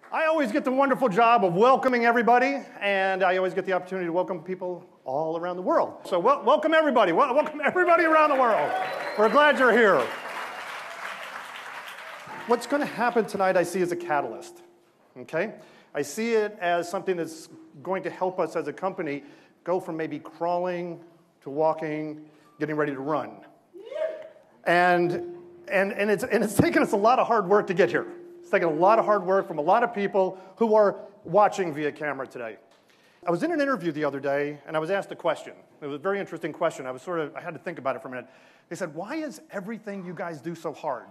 I always get the wonderful job of welcoming everybody, and I always get the opportunity to welcome people all around the world. So welcome everybody. Welcome everybody around the world. We're glad you're here. What's going to happen tonight I see as a catalyst, okay? I see it as something that's going to help us as a company go from maybe crawling to walking, getting ready to run. And it's taken us a lot of hard work to get here. It's taken a lot of hard work from a lot of people who are watching via camera today. I was in an interview the other day, and I was asked a question. It was a very interesting question. I had to think about it for a minute. They said, why is everything you guys do so hard?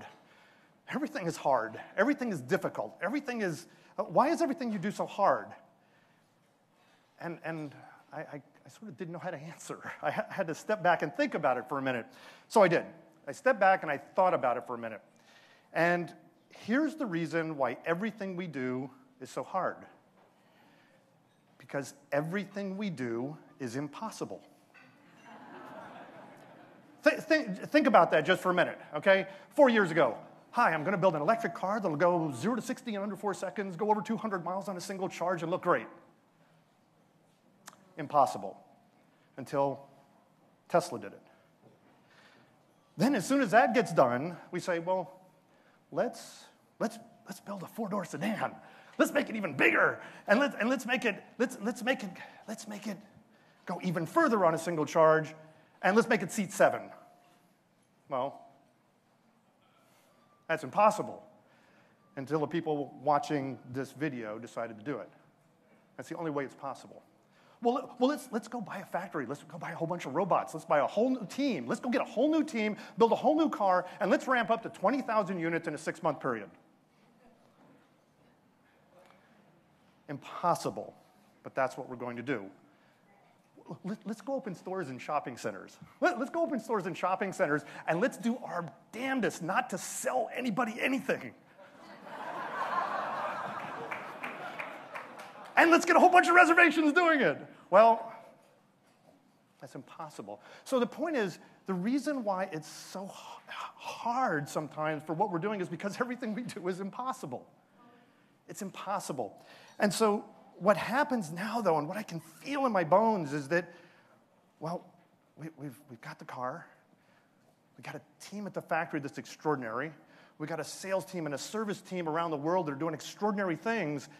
Everything is hard. Everything is difficult. Why is everything you do so hard? And I sort of didn't know how to answer. I had to step back and think about it for a minute. So I did. I stepped back and I thought about it for a minute. And here's the reason why everything we do is so hard. Because everything we do is impossible. Think about that just for a minute, okay? 4 years ago, hi, I'm going to build an electric car that'll go 0 to 60 in under 4 seconds, go over 200 miles on a single charge, and look great. Impossible. Until Tesla did it. Then as soon as that gets done, we say, well, let's build a 4-door sedan. Let's make it even bigger, and let's make it go even further on a single charge, and let's make it seat 7. Well, that's impossible until the people watching this video decided to do it. That's the only way it's possible. Well, let's go buy a factory. Let's go buy a whole bunch of robots. Let's buy a whole new team. Let's go get a whole new team, build a whole new car, and let's ramp up to 20,000 units in a 6-month period. Impossible, but that's what we're going to do. Let's go open stores in shopping centers. Let's go open stores in shopping centers, and let's do our damnedest not to sell anybody anything. And let's get a whole bunch of reservations doing it. Well, that's impossible. So the point is, the reason why it's so hard sometimes for what we're doing is because everything we do is impossible. It's impossible. And so what happens now, though, and what I can feel in my bones is that, well, we've got the car. We've got a team at the factory that's extraordinary. We've got a sales team and a service team around the world that are doing extraordinary things.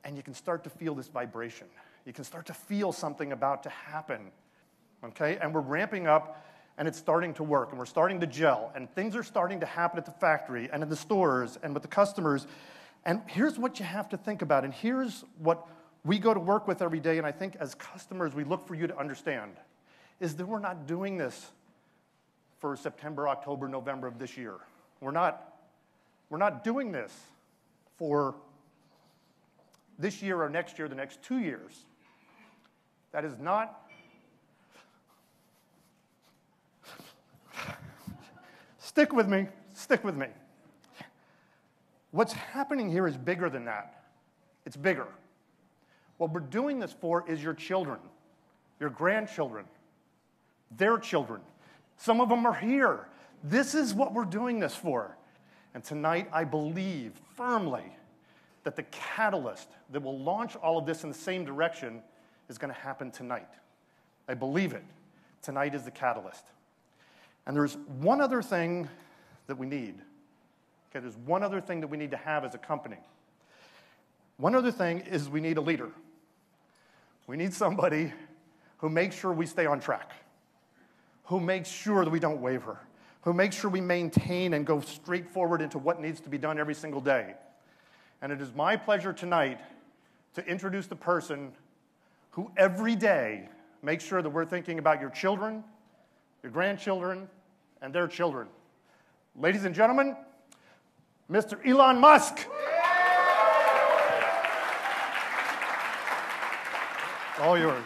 And you can start to feel this vibration. You can start to feel something about to happen, okay? And we're ramping up, and it's starting to work, and we're starting to gel, and things are starting to happen at the factory and in the stores and with the customers. And here's what you have to think about, and here's what we go to work with every day, and I think as customers we look for you to understand, is that we're not doing this for September, October, November of this year. We're not doing this for this year or next year, the next 2 years. That is not. Stick with me. Stick with me. What's happening here is bigger than that. It's bigger. What we're doing this for is your children, your grandchildren, their children. Some of them are here. This is what we're doing this for. And tonight, I believe firmly that the catalyst that will launch all of this in the same direction is going to happen tonight. I believe it. Tonight is the catalyst. And there's one other thing that we need. Okay, there's one other thing that we need to have as a company. One other thing is we need a leader. We need somebody who makes sure we stay on track, who makes sure that we don't waver, who makes sure we maintain and go straight forward into what needs to be done every single day. And it is my pleasure tonight to introduce the person who every day makes sure that we're thinking about your children, your grandchildren, and their children. Ladies and gentlemen, Mr. Elon Musk. All yours.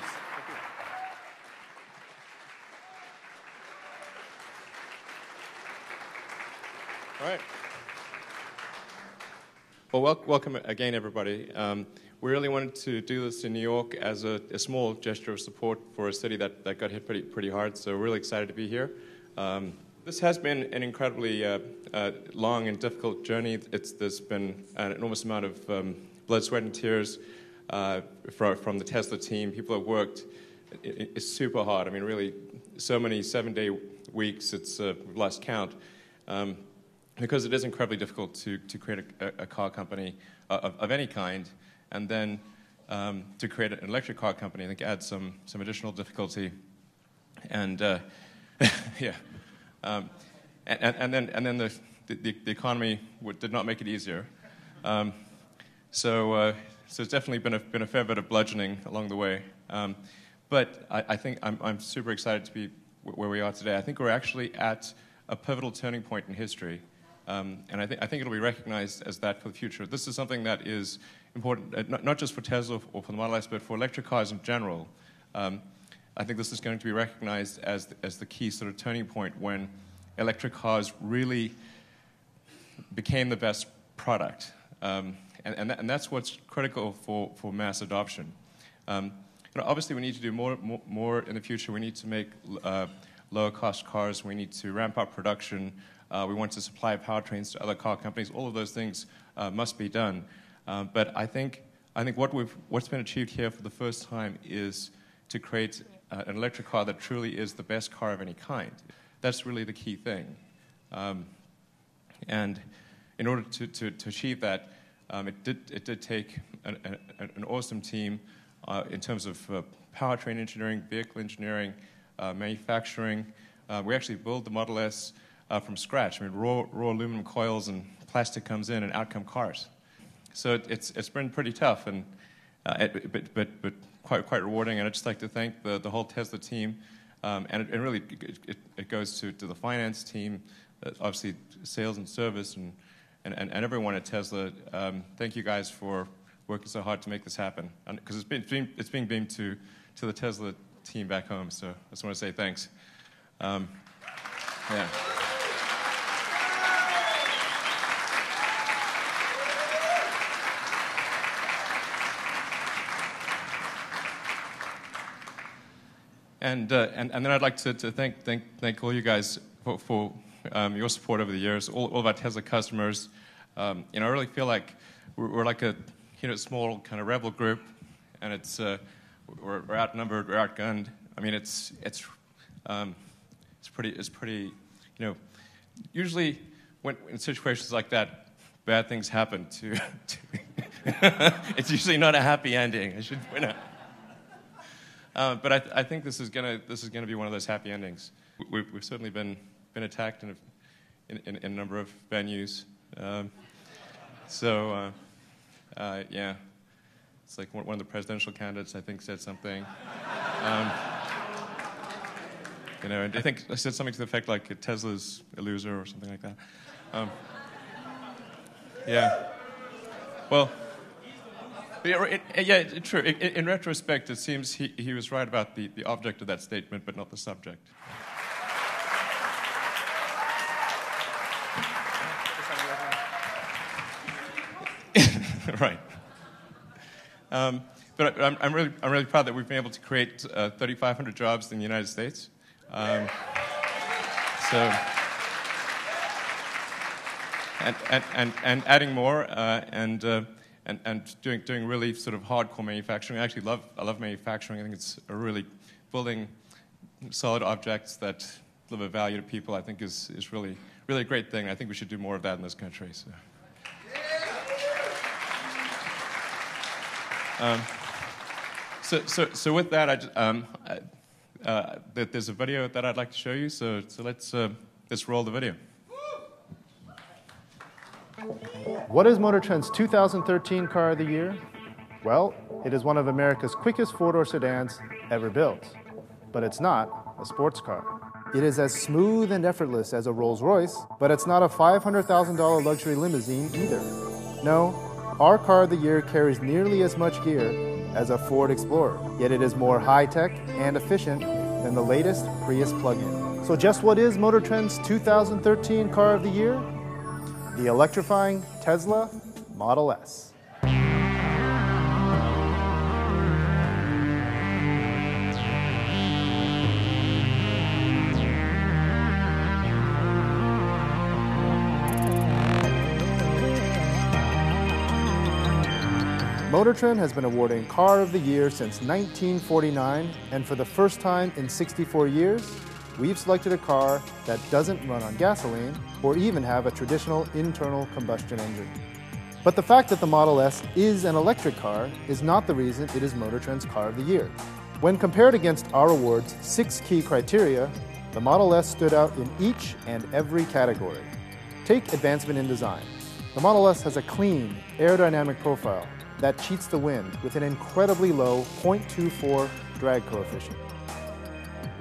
All right. Well, welcome again, everybody. We really wanted to do this in New York as a small gesture of support for a city that got hit pretty hard, so we're really excited to be here. This has been an incredibly long and difficult journey. There's been an enormous amount of blood, sweat, and tears from the Tesla team. People have worked. It's super hard. I mean, really, so many 7-day weeks. It's we've lost count because it is incredibly difficult to create a car company of any kind, and then to create an electric car company, I think adds some additional difficulty, and yeah. And then the economy did not make it easier. So it's definitely been a fair bit of bludgeoning along the way. But I think I'm super excited to be where we are today. I think we're actually at a pivotal turning point in history, and I think it'll be recognized as that for the future. This is something that is important, not just for Tesla or for the Model S, but for electric cars in general. I think this is going to be recognized as the key sort of turning point when electric cars really became the best product, and that's what's critical for mass adoption. Obviously, we need to do more in the future. We need to make lower cost cars. We need to ramp up production. We want to supply powertrains to other car companies. All of those things must be done. But I think what's been achieved here for the first time is to create an electric car that truly is the best car of any kind. That's really the key thing. And in order to achieve that, it did take an awesome team in terms of powertrain engineering, vehicle engineering, manufacturing. We actually build the Model S from scratch. I mean, raw aluminum coils and plastic comes in, and out come cars. So it's been pretty tough, and but quite rewarding. And I'd just like to thank the whole Tesla team, and really it goes to the finance team, obviously sales and service, and everyone at Tesla. Thank you guys for working so hard to make this happen, because it's being beamed to the Tesla team back home. So I just want to say thanks. Yeah. And then I'd like to thank all you guys for your support over the years, all of our Tesla customers. I really feel like we're like a small kind of rebel group, and we're outnumbered, we're outgunned. I mean, it's pretty. Usually when in situations like that, bad things happen to it's usually not a happy ending. I should point out. But I think this is gonna be one of those happy endings. We've certainly been attacked in a number of venues. Yeah, it's like one of the presidential candidates I think said something. And I think I said something to the effect like Tesla's a loser or something like that. Yeah. Well. Yeah, true. In retrospect, it seems he was right about the object of that statement, but not the subject. Right. But I'm really proud that we've been able to create 3,500 jobs in the United States. And adding more, and doing really sort of hardcore manufacturing. I love manufacturing. I think it's really building solid objects that deliver value to people. I think is really a great thing. I think we should do more of that in this country. So with that, there's a video that I'd like to show you. So let's roll the video. What is Motor Trend's 2013 Car of the Year? Well, it is one of America's quickest four-door sedans ever built. But it's not a sports car. It is as smooth and effortless as a Rolls-Royce, but it's not a $500,000 luxury limousine either. No, our Car of the Year carries nearly as much gear as a Ford Explorer, yet it is more high-tech and efficient than the latest Prius plug-in. So just what is Motor Trend's 2013 Car of the Year? The electrifying Tesla Model S. Motor Trend has been awarding Car of the Year since 1949, and for the first time in 64 years, we've selected a car that doesn't run on gasoline or even have a traditional internal combustion engine. But the fact that the Model S is an electric car is not the reason it is Motor Trend's Car of the Year. When compared against our award's 6 key criteria, the Model S stood out in each and every category. Take advancement in design. The Model S has a clean, aerodynamic profile that cheats the wind with an incredibly low 0.24 drag coefficient.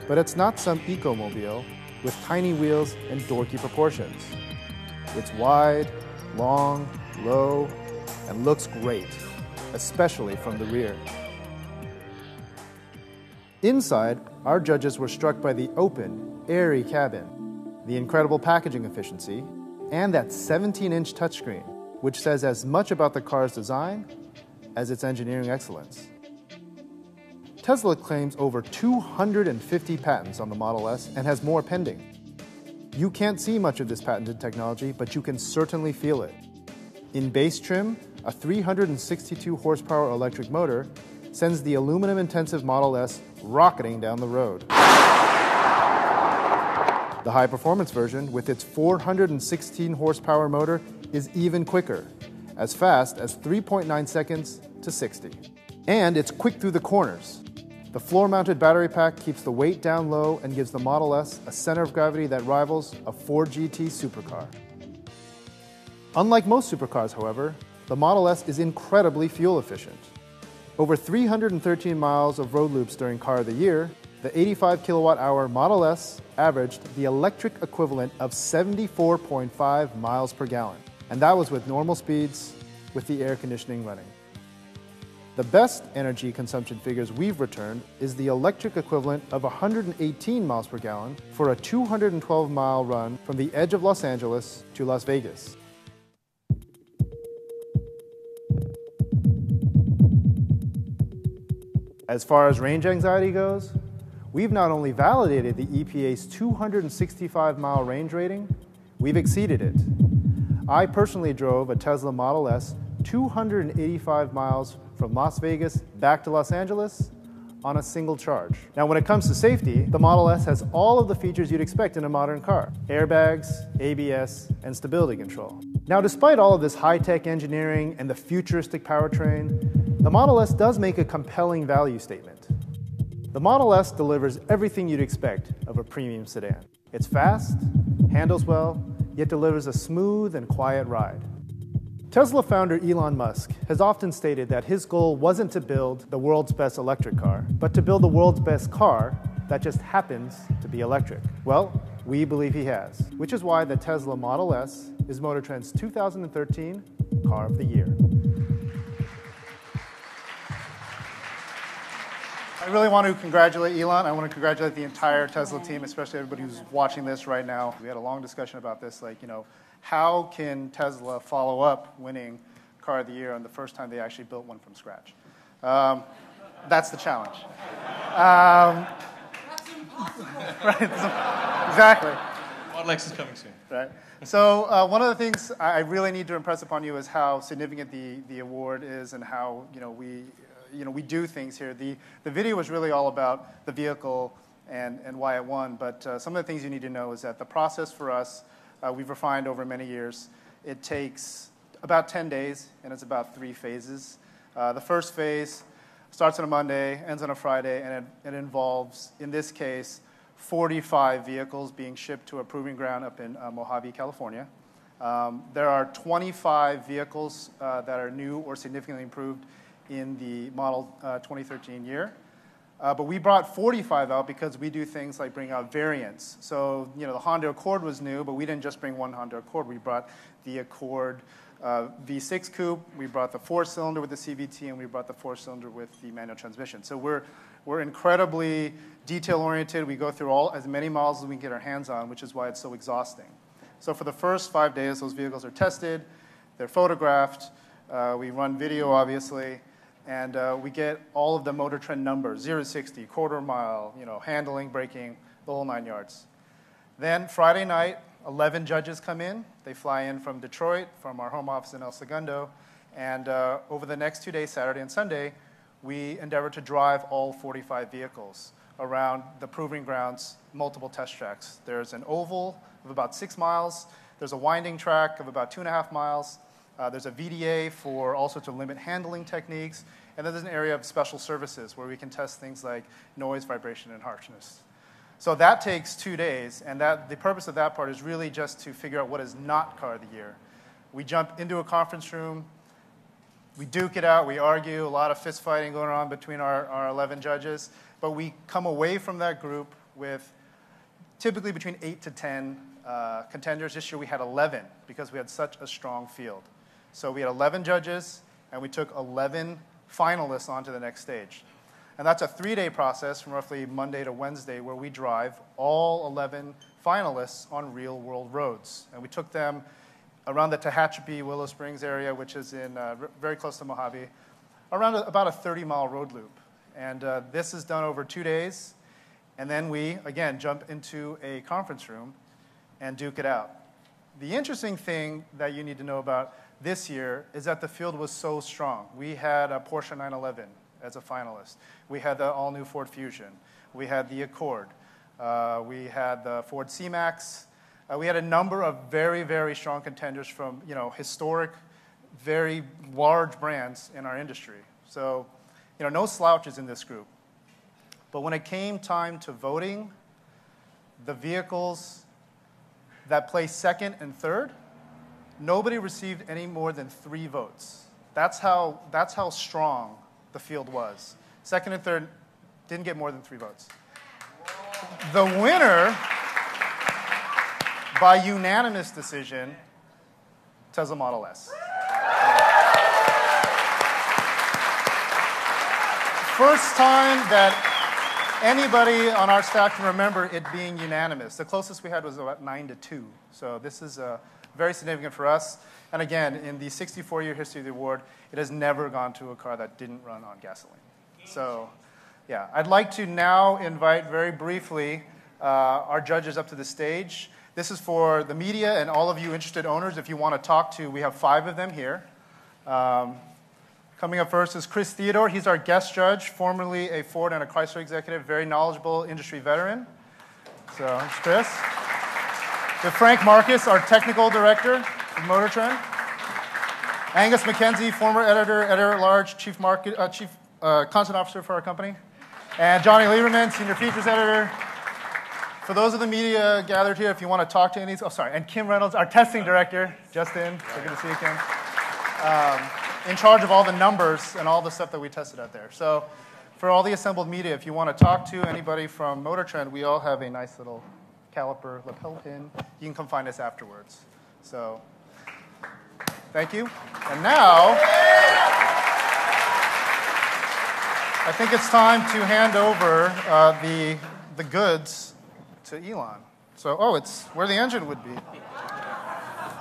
But it's not some eco-mobile with tiny wheels and dorky proportions. It's wide, long, low, and looks great, especially from the rear. Inside, our judges were struck by the open, airy cabin, the incredible packaging efficiency, and that 17-inch touchscreen, which says as much about the car's design as its engineering excellence. Tesla claims over 250 patents on the Model S and has more pending. You can't see much of this patented technology, but you can certainly feel it. In base trim, a 362 horsepower electric motor sends the aluminum-intensive Model S rocketing down the road. The high-performance version, with its 416 horsepower motor, is even quicker, as fast as 3.9 seconds to 60. And it's quick through the corners. The floor-mounted battery pack keeps the weight down low and gives the Model S a center of gravity that rivals a Ford GT supercar. Unlike most supercars, however, the Model S is incredibly fuel efficient. Over 313 miles of road loops during Car of the Year, the 85 kilowatt-hour Model S averaged the electric equivalent of 74.5 miles per gallon. And that was with normal speeds, with the air conditioning running. The best energy consumption figures we've returned is the electric equivalent of 118 miles per gallon for a 212-mile run from the edge of Los Angeles to Las Vegas. As far as range anxiety goes, we've not only validated the EPA's 265-mile range rating, we've exceeded it. I personally drove a Tesla Model S 285 miles from Las Vegas back to Los Angeles on a single charge. Now, when it comes to safety, the Model S has all of the features you'd expect in a modern car: airbags, ABS, and stability control. Now, despite all of this high-tech engineering and the futuristic powertrain, the Model S does make a compelling value statement. The Model S delivers everything you'd expect of a premium sedan. It's fast, handles well, yet delivers a smooth and quiet ride. Tesla founder Elon Musk has often stated that his goal wasn't to build the world's best electric car, but to build the world's best car that just happens to be electric. Well, we believe he has, which is why the Tesla Model S is Motor Trend's 2013 Car of the Year. I really want to congratulate Elon. I want to congratulate the entire Tesla team, especially everybody who's watching this right now. We had a long discussion about this, how can Tesla follow up winning Car of the Year on the first time they actually built one from scratch? That's the challenge. That's impossible. Right, exactly. Model X is coming soon. Right. So one of the things I really need to impress upon you is how significant the award is and how we do things here. The video was really all about the vehicle and why it won, but some of the things you need to know is that the process for us, we've refined over many years. It takes about 10 days, and it's about 3 phases. The first phase starts on a Monday, ends on a Friday, and it involves, in this case, 45 vehicles being shipped to a proving ground up in Mojave, California. There are 25 vehicles that are new or significantly improved in the model 2013 year. But we brought 45 out because we do things like bring out variants. So, the Honda Accord was new, but we didn't just bring one Honda Accord. We brought the Accord V6 Coupe, we brought the 4-cylinder with the CVT, and we brought the 4-cylinder with the manual transmission. So we're incredibly detail-oriented. We go through as many models as we can get our hands on, which is why it's so exhausting. So for the first 5 days, those vehicles are tested, they're photographed, we run video, obviously, and we get all of the Motor Trend numbers, 0 to 60, quarter mile, handling, braking, the whole 9 yards. Then Friday night, 11 judges come in. They fly in from Detroit, from our home office in El Segundo, And over the next 2 days, Saturday and Sunday, we endeavored to drive all 45 vehicles around the proving grounds, multiple test tracks. There's an oval of about 6 miles. There's a winding track of about 2.5 miles. There's a VDA for all sorts of limit handling techniques. And then there's an area of special services where we can test things like noise, vibration, and harshness. So that takes 2 days, and the purpose of that part is really just to figure out what is not car of the year. We jump into a conference room, we duke it out, we argue, a lot of fist fighting going on between our 11 judges, but we come away from that group with typically between 8 to 10 contenders. This year we had 11 because we had such a strong field. So we had 11 judges, and we took 11 finalists onto the next stage. And that's a 3-day process from roughly Monday to Wednesday where we drive all 11 finalists on real-world roads. And we took them around the Tehachapi, Willow Springs area, which is in very close to Mojave, around about a 30-mile road loop. And this is done over 2 days. And then we, again, jump into a conference room and duke it out. The interesting thing that you need to know about this year is that the field was so strong. We had a Porsche 911 as a finalist. We had the all-new Ford Fusion. We had the Accord. We had the Ford C-Max. We had a number of very, very strong contenders from historic, very large brands in our industry. So no slouches in this group. But when it came time to voting, the vehicles that placed second and third, nobody received any more than 3 votes. That's how strong the field was. Second and third didn't get more than 3 votes. The winner, by unanimous decision, Tesla Model S. First time that anybody on our staff can remember it being unanimous. The closest we had was about 9-2. So this is very significant for us. And again, in the 64-year history of the award, it has never gone to a car that didn't run on gasoline. So yeah, I'd like to now invite very briefly our judges up to the stage. This is for the media and all of you interested owners. If you want to talk to, we have 5 of them here. Coming up first is Chris Theodore. He's our guest judge, formerly a Ford and a Chrysler executive, very knowledgeable industry veteran. So it's Chris. We have Frank Marcus, our technical director of Motor Trend. Angus McKenzie, former editor-at-large, chief content officer for our company. And Johnny Lieberman, senior features editor. For those of the media gathered here, if you want to talk to any, and Kim Reynolds, our testing director, just in. So good to see you, Kim. In charge of all the numbers and all the stuff that we tested out there. So for all the assembled media, if you want to talk to anybody from Motor Trend, we all have a nice little caliper lapel pin. You can come find us afterwards. So thank you. And now, I think it's time to hand over the goods to Elon. So, it's where the engine would be.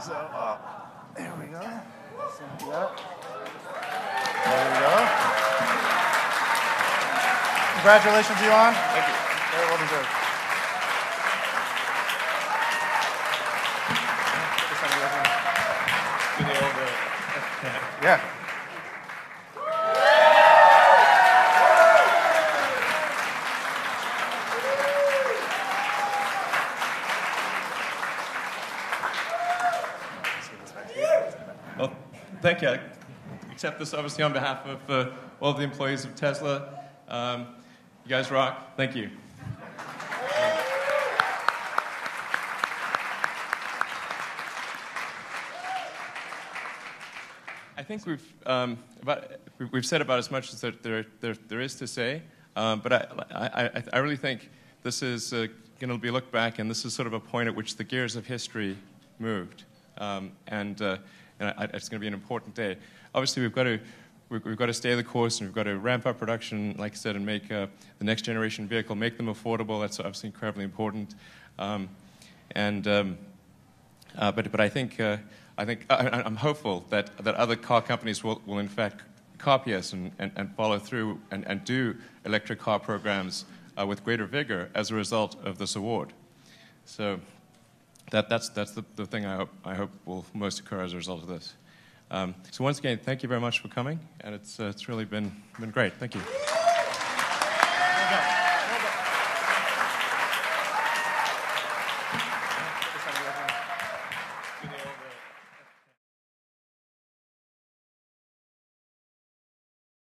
So, there we go. There we go. Congratulations, Elon. Thank you. Very well deserved. Yeah. Well, thank you. I accept this obviously on behalf of all the employees of Tesla. You guys rock. Thank you. I think we've said about as much as there is to say, but I really think this is going to be looked back, and this is sort of a point at which the gears of history moved, and it's going to be an important day. Obviously, we've got to stay the course, and we've got to ramp up production, like I said, and make the next generation vehicle, make them affordable. That's obviously incredibly important, but I think. I'm hopeful that other car companies will in fact copy us and follow through and do electric car programs with greater vigor as a result of this award. So that's the thing I hope will most occur as a result of this. So once again, thank you very much for coming, and it's really been great. Thank you.